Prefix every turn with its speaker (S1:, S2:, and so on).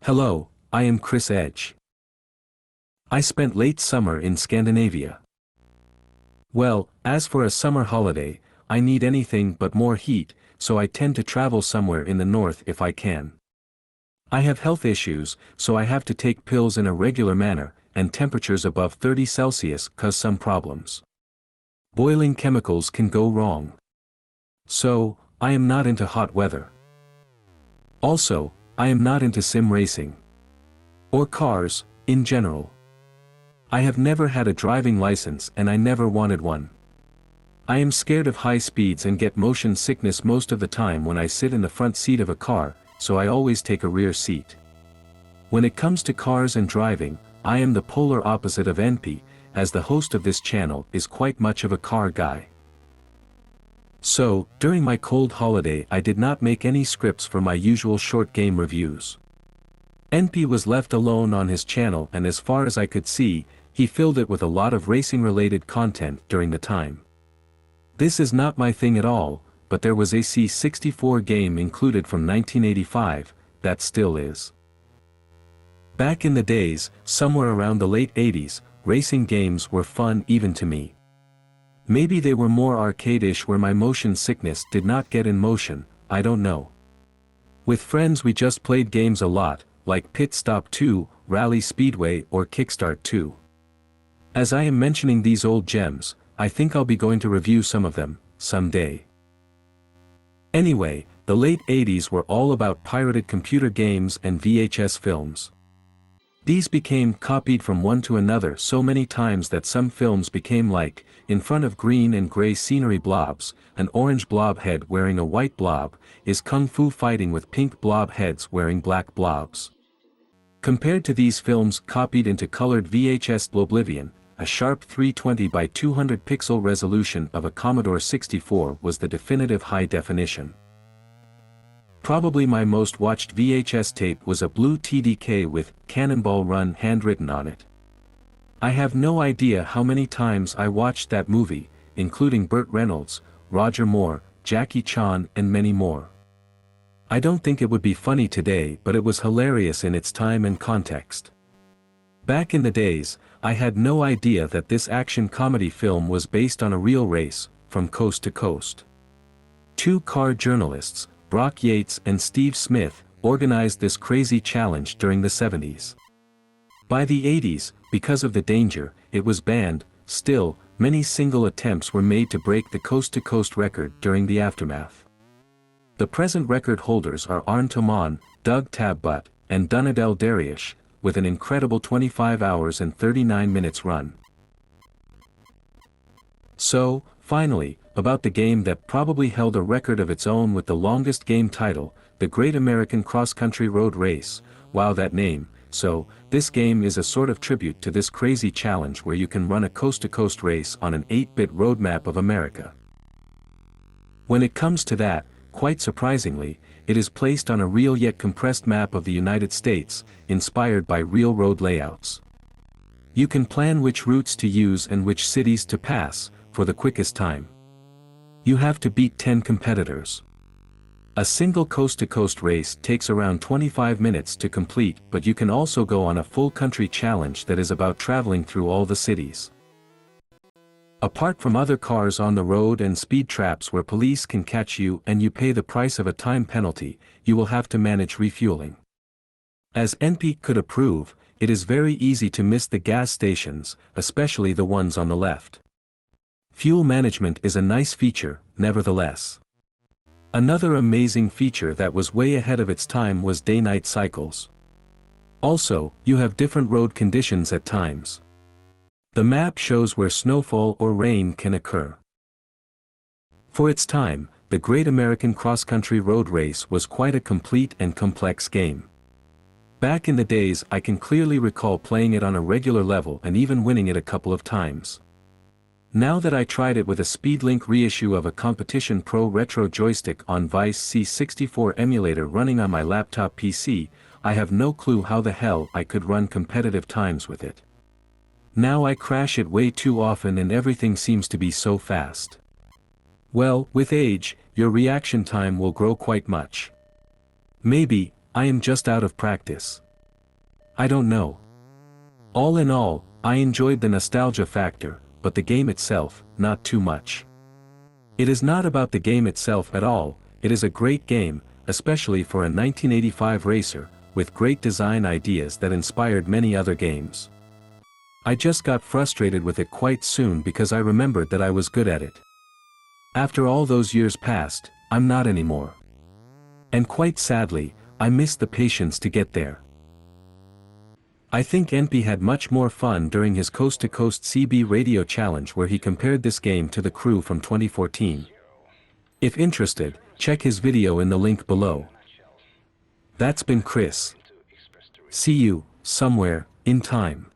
S1: Hello, I am Chris Edge. I spent late summer in Scandinavia. Well, as for a summer holiday, I need anything but more heat, so I tend to travel somewhere in the north if I can. I have health issues, so I have to take pills in a regular manner, and temperatures above 30 Celsius cause some problems. Boiling chemicals can go wrong. So, I am not into hot weather. Also, I am not into sim racing. Or cars, in general. I have never had a driving license and I never wanted one. I am scared of high speeds and get motion sickness most of the time when I sit in the front seat of a car, so I always take a rear seat. When it comes to cars and driving, I am the polar opposite of NP, as the host of this channel is quite much of a car guy. So, during my cold holiday I did not make any scripts for my usual short game reviews. NP was left alone on his channel and as far as I could see, he filled it with a lot of racing-related content during the time. This is not my thing at all, but there was a C64 game included from 1985, that still is. Back in the days, somewhere around the late 80s, racing games were fun even to me. Maybe they were more arcade-ish where my motion sickness did not get in motion, I don't know. With friends we just played games a lot, like Pit Stop 2, Rally Speedway or Kickstart 2. As I am mentioning these old gems, I think I'll be going to review some of them, someday. Anyway, the late 80s were all about pirated computer games and VHS films. These became copied from one to another so many times that some films became like, in front of green and gray scenery blobs, an orange blob head wearing a white blob, is kung fu fighting with pink blob heads wearing black blobs. Compared to these films copied into colored VHS Oblivion, a sharp 320 by 200 pixel resolution of a Commodore 64 was the definitive high definition. Probably my most watched VHS tape was a blue TDK with Cannonball Run handwritten on it. I have no idea how many times I watched that movie, including Burt Reynolds, Roger Moore, Jackie Chan and many more. I don't think it would be funny today, but it was hilarious in its time and context. Back in the days, I had no idea that this action comedy film was based on a real race, from coast to coast. Two car journalists, Brock Yates and Steve Smith, organized this crazy challenge during the 70s. By the 80s, because of the danger, it was banned. Still, many single attempts were made to break the coast-to-coast record during the aftermath. The present record holders are Arn Toman, Doug Tabbutt, and Dunadel Dariush, with an incredible 25 hours and 39 minutes run. So, finally, about the game that probably held a record of its own with the longest game title, the Great American Cross Country Road Race. Wow, that name. So, this game is a sort of tribute to this crazy challenge where you can run a coast-to-coast race on an 8-bit roadmap of America. When it comes to that, quite surprisingly, it is placed on a real yet compressed map of the United States, inspired by real road layouts. You can plan which routes to use and which cities to pass, for the quickest time. You have to beat 10 competitors. A single coast-to-coast race takes around 25 minutes to complete, but you can also go on a full country challenge that is about traveling through all the cities. Apart from other cars on the road and speed traps where police can catch you and you pay the price of a time penalty, you will have to manage refueling. As NP could approve, it is very easy to miss the gas stations, especially the ones on the left. Fuel management is a nice feature, nevertheless. Another amazing feature that was way ahead of its time was day-night cycles. Also, you have different road conditions at times. The map shows where snowfall or rain can occur. For its time, the Great American Cross Country Road Race was quite a complete and complex game. Back in the days I can clearly recall playing it on a regular level and even winning it a couple of times. Now that I tried it with a SpeedLink reissue of a Competition Pro Retro joystick on Vice C64 emulator running on my laptop PC, I have no clue how the hell I could run competitive times with it. Now I crash it way too often and everything seems to be so fast. Well, with age, your reaction time will grow quite much. Maybe, I am just out of practice. I don't know. All in all, I enjoyed the nostalgia factor, but the game itself, not too much. It is not about the game itself at all, it is a great game, especially for a 1985 racer, with great design ideas that inspired many other games. I just got frustrated with it quite soon because I remembered that I was good at it. After all those years passed, I'm not anymore. And quite sadly, I missed the patience to get there. I think NP had much more fun during his Coast to Coast CB radio challenge where he compared this game to The Crew from 2014. If interested, check his video in the link below. That's been Chris. See you, somewhere, in time.